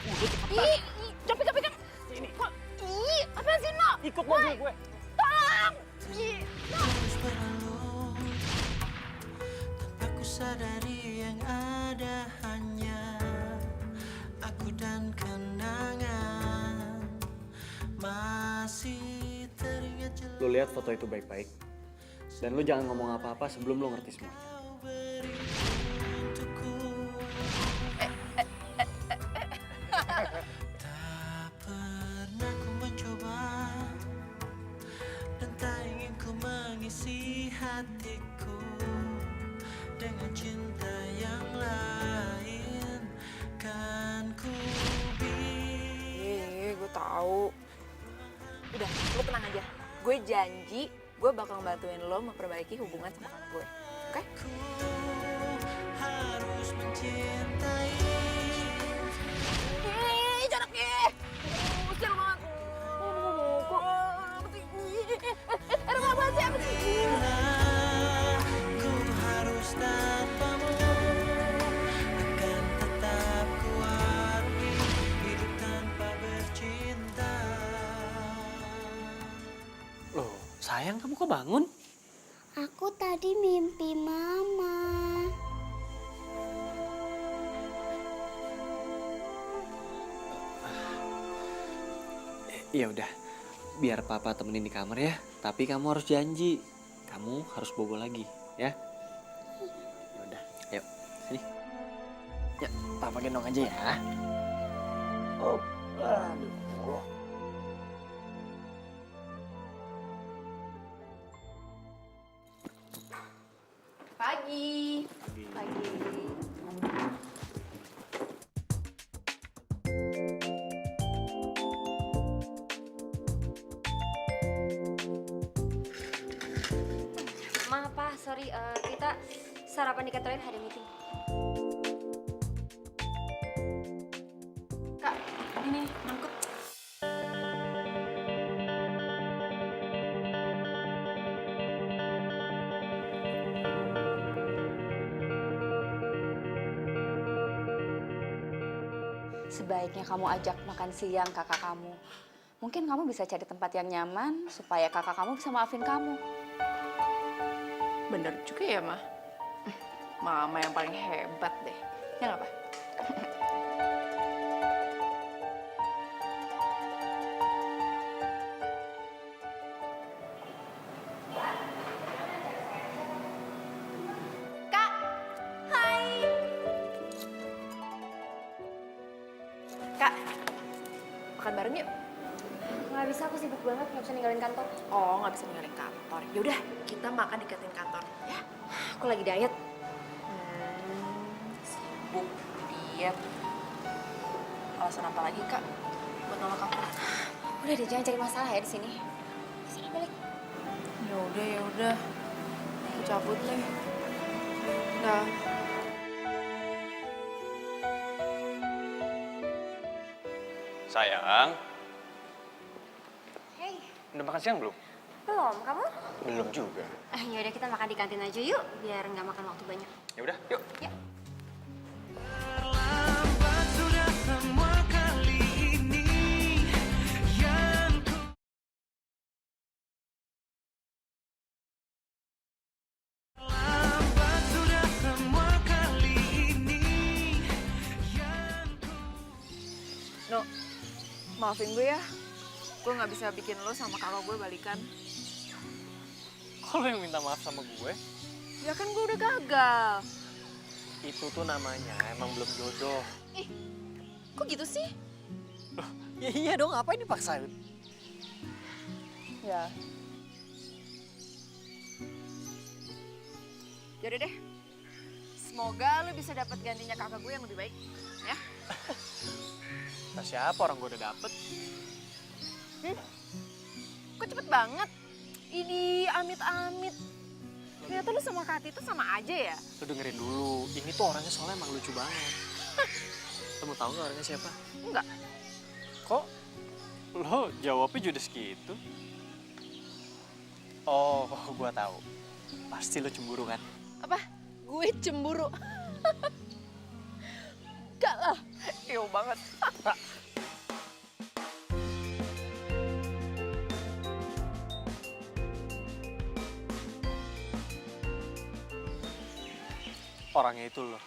Ih, capek kan? Sini. Ih, apaan sih, No? Ikut mobil gue. Tolong! Ih, Aku sadari yang ada hanya aku dan kenangan lihat foto itu baik-baik. Dan lu jangan ngomong apa-apa sebelum lu ngerti semuanya. Tak pernah ku mencoba dan tak ingin ku mengisi hatiku dengan cinta yang lain. Kan ku Gue tahu. Udah, lo tenang aja. Gue janji, gue bakal bantuin lo memperbaiki hubungan sama kakak gue. Oke? harus mencintai. Jaraknya! Usir banget. Apa sih? Bila ku harus tanpamu, akan tetap ku arungi hidup tanpa bercinta. Loh, sayang kamu kok bangun? Aku tadi mimpi mama. Ya udah, biar papa temenin di kamar ya. Tapi kamu harus janji, kamu harus bobo lagi, ya. Ya udah, ayo sini. Ya, papa gendong aja ya. Oh, aduh. Pagi. Maaf Pak, sorry, kita sarapan di kantor lain ada meeting. Kak, ini nih, mangkuk. Sebaiknya kamu ajak makan siang kakak kamu. Mungkin kamu bisa cari tempat yang nyaman supaya kakak kamu bisa maafin kamu. Bener juga ya, Ma. Mama yang paling hebat deh. Ya nggak, Pak? Kak! Hai! Kak, makan bareng yuk. Nggak bisa, aku sibuk banget, nggak bisa ninggalin kantor. Oh, nggak bisa ninggalin kantor. Yaudah, kita makan di kantin kantor, ya? Aku lagi diet. Sibuk, diet. Alasan apa lagi, Kak? Buat nolak aku? Udah deh, jangan cari masalah ya di sini. Sana balik. Ya udah. Aku cabut nih. Dah. Sayang, Hey, udah makan siang belum? belum, kamu? Belum juga. Ya udah kita makan di kantin aja yuk, biar nggak makan waktu banyak. Ya udah, yuk. Ya. Terlambat sudah semua kali ini yang ku terlambat sudah semua kali ini yang ku No, maafin gue ya. Gue nggak bisa bikin lo sama kakak gue balikan. Kok lo yang minta maaf sama gue? Ya kan gue udah gagal. Itu tuh namanya emang belum jodoh. Ih, kok gitu sih? Ya iya dong, ngapain dipaksain? Ya. Yaudah deh. Semoga lo bisa dapat gantinya kakak gue yang lebih baik, ya. Nah, siapa orang gue udah dapet? Kok cepet banget? Ini amit-amit. Ternyata lu sama Kati itu sama aja ya? Lo dengerin dulu, ini tuh orangnya soalnya emang lucu banget. Lo mau tahu nggak orangnya siapa? Enggak. Kok lo jawabnya judes gitu? Oh, gua tahu. Pasti lo cemburu kan? Apa? Gue cemburu. Enggak lah. Ew banget. Orangnya itu lo.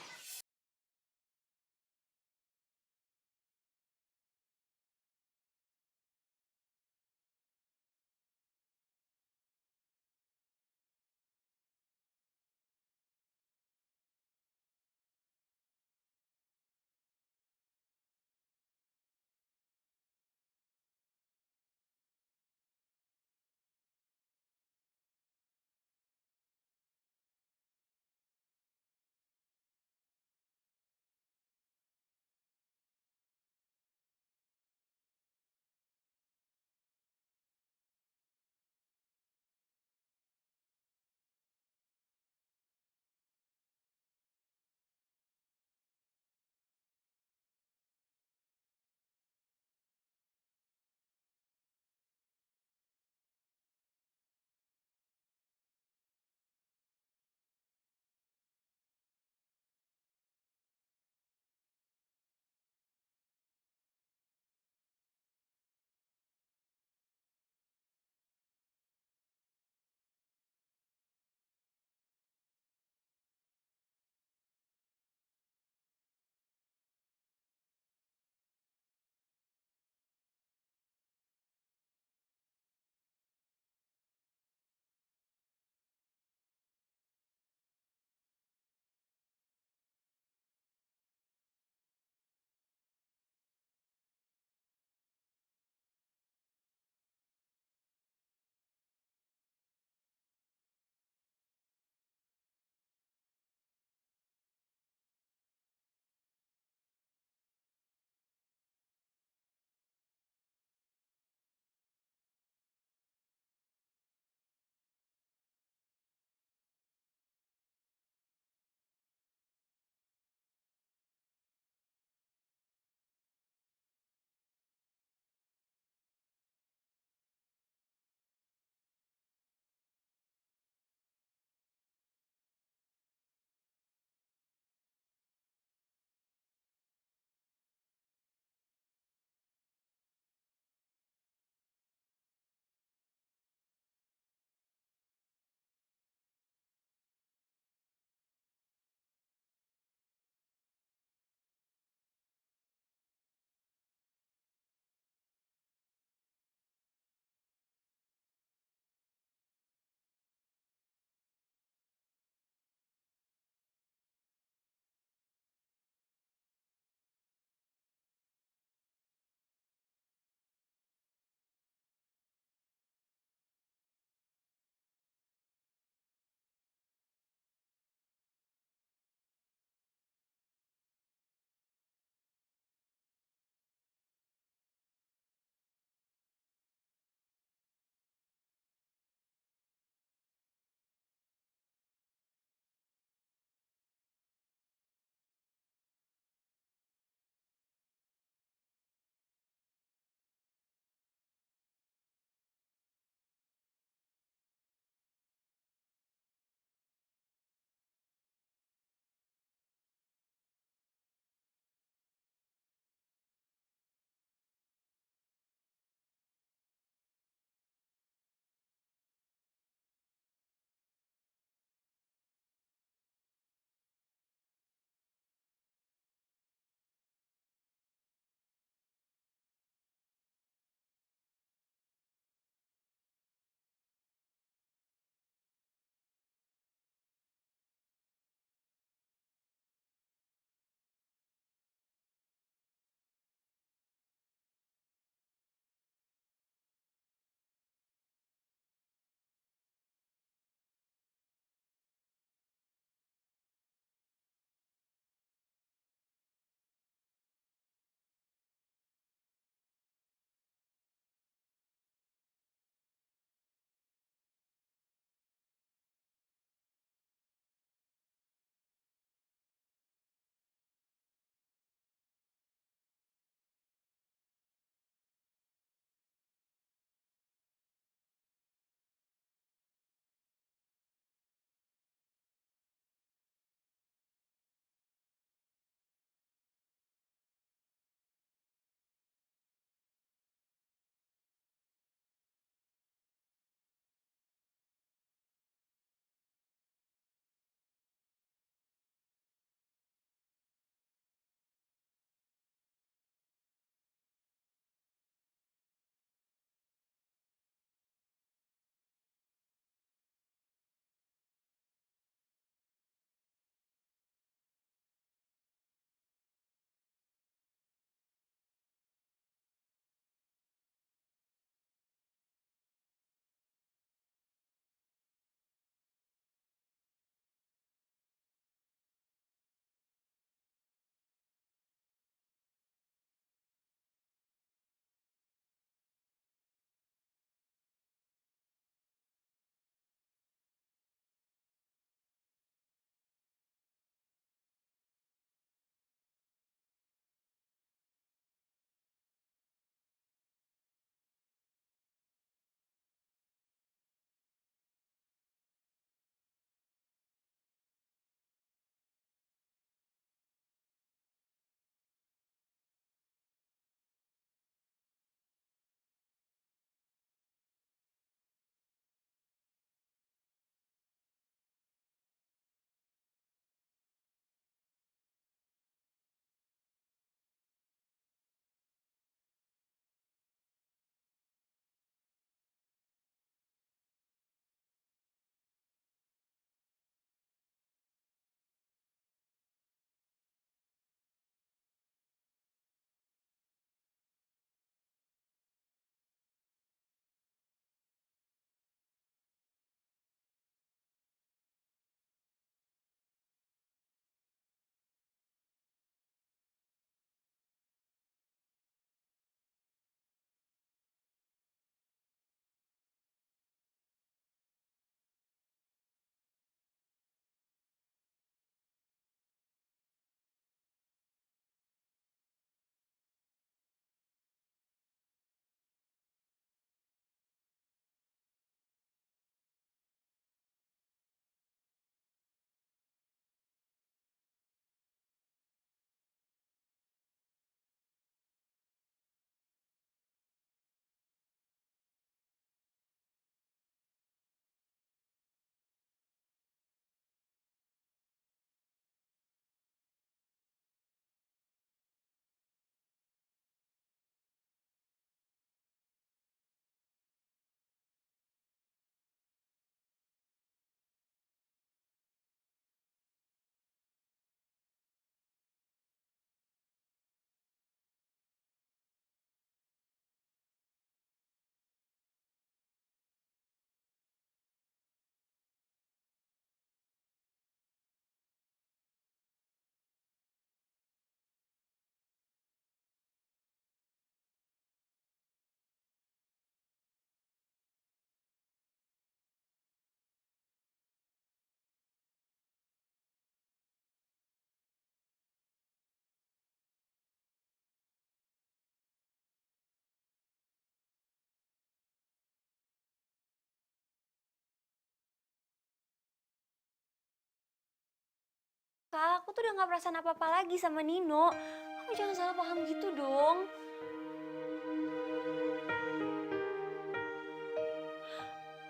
Kak. Aku tuh udah gak perasaan apa-apa lagi sama Nino. Kamu jangan salah paham gitu dong.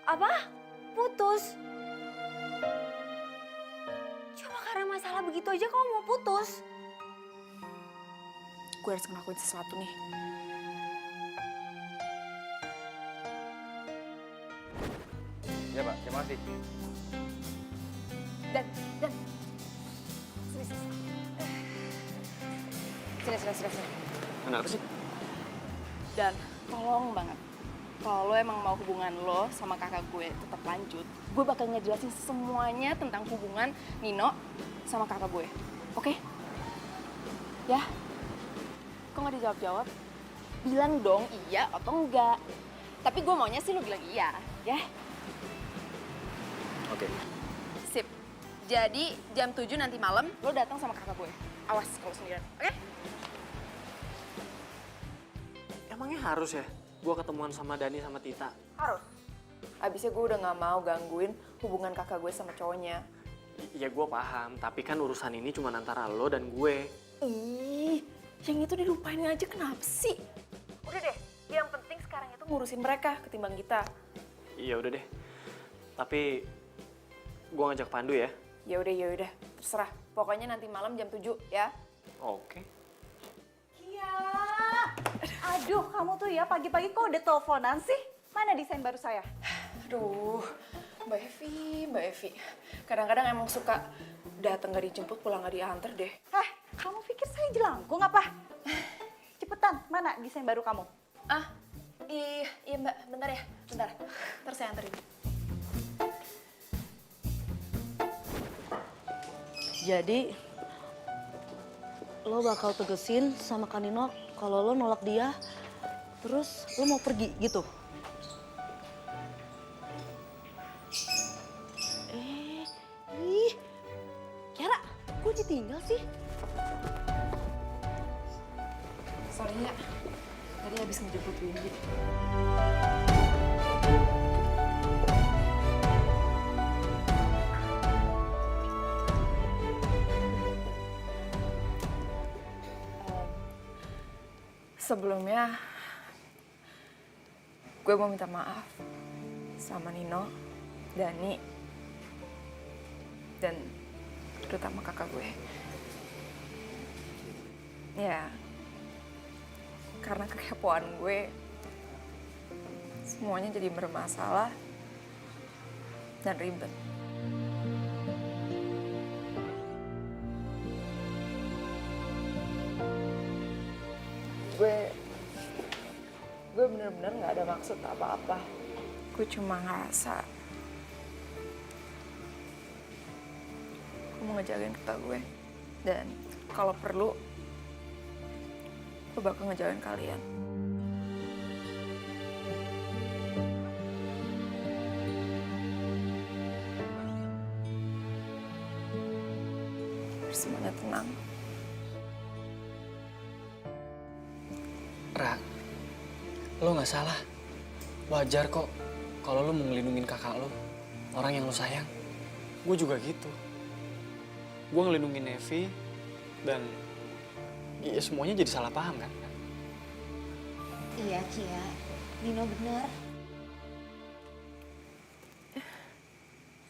Apa? Putus? Cuma karena masalah begitu aja kamu mau putus? Gue harus ngelakuin sesuatu nih. Ya Pak, terima kasih. Dan. Sini. Kenapa sih? Dan, tolong banget. Kalau lo emang mau hubungan lo sama kakak gue tetap lanjut, gue bakal ngejelasin semuanya tentang hubungan Nino sama kakak gue. Oke? Ya? Kok nggak dijawab-jawab? Bilang dong iya atau enggak. Tapi gue maunya sih lo bilang iya, ya? Oke. Sip. Jadi jam 7 nanti malam lo datang sama kakak gue. Awas kalau sendirian, oke? Emangnya harus ya gue ketemuan sama Dani sama Tita? Harus. Abisnya gue udah gak mau gangguin hubungan kakak gue sama cowoknya. Ya gue paham, tapi kan urusan ini cuma antara lo dan gue. Ih, yang itu dilupain aja kenapa sih? Udah deh, yang penting sekarang itu ngurusin mereka ketimbang kita. Iya udah deh. Tapi gue ngajak Pandu ya. Ya udah, terserah. Pokoknya nanti malam jam 7 ya. Oke. Kia, aduh kamu tuh ya pagi-pagi kok udah teleponan sih? Mana desain baru saya? Aduh, Mbak Evi. Kadang-kadang emang suka datang gak dijemput, pulang gak diantar deh. Kamu pikir saya jelangkung apa? Cepetan, mana desain baru kamu? Iya Mbak, bentar ya, bentar. Ntar saya anterin. Jadi, lo bakal tegesin sama Kanino kalau lo nolak dia, terus lo mau pergi gitu? Kiara, kok ditinggal sih? Sorry ya, tadi habis ngejemput Windy. Sebelumnya, gue mau minta maaf sama Nino, Dani, dan terutama kakak gue. Ya, karena kekepoan gue, semuanya jadi bermasalah dan ribet. Gue bener-bener gak ada maksud apa-apa. Gue cuma ngerasa gue mau ngejagain kakak gue. Dan kalau perlu, gue bakal ngejagain kalian. Biar semuanya tenang. Ra, lo nggak salah. Wajar kok kalau lo mau ngelindungin kakak lo, orang yang lo sayang. Gue juga gitu. Gue ngelindungin Nevi dan ya semuanya jadi salah paham kan? Iya, Kia. Nino bener.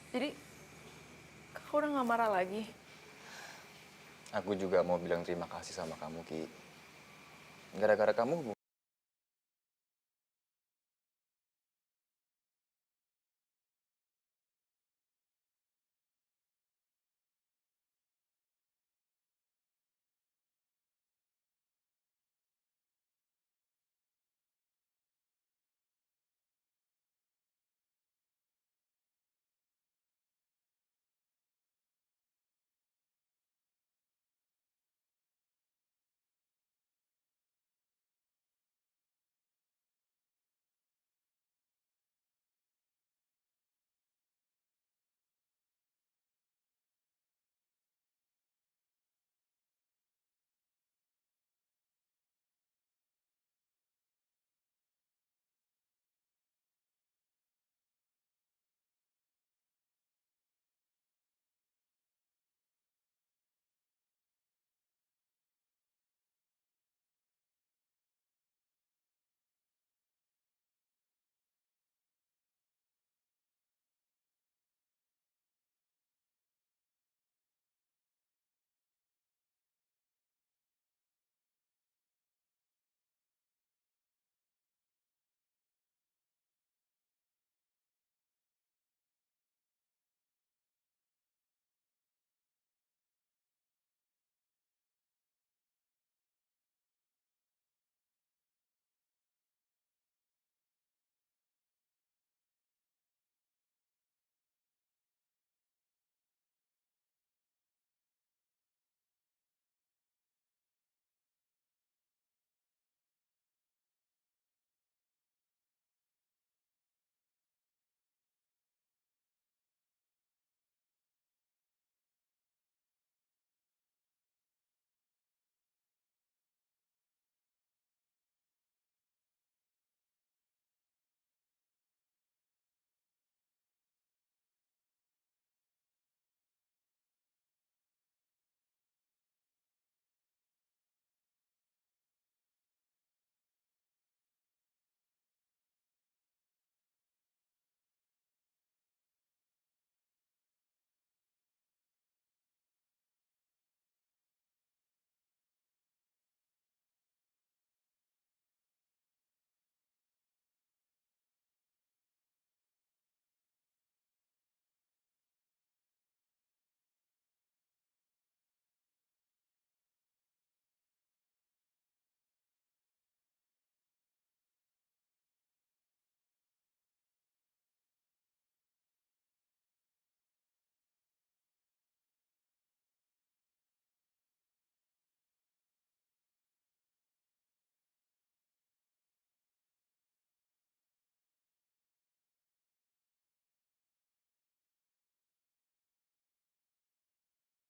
Jadi, kakak udah gak marah lagi? Aku juga mau bilang terima kasih sama kamu, Ki. Gara-gara kamu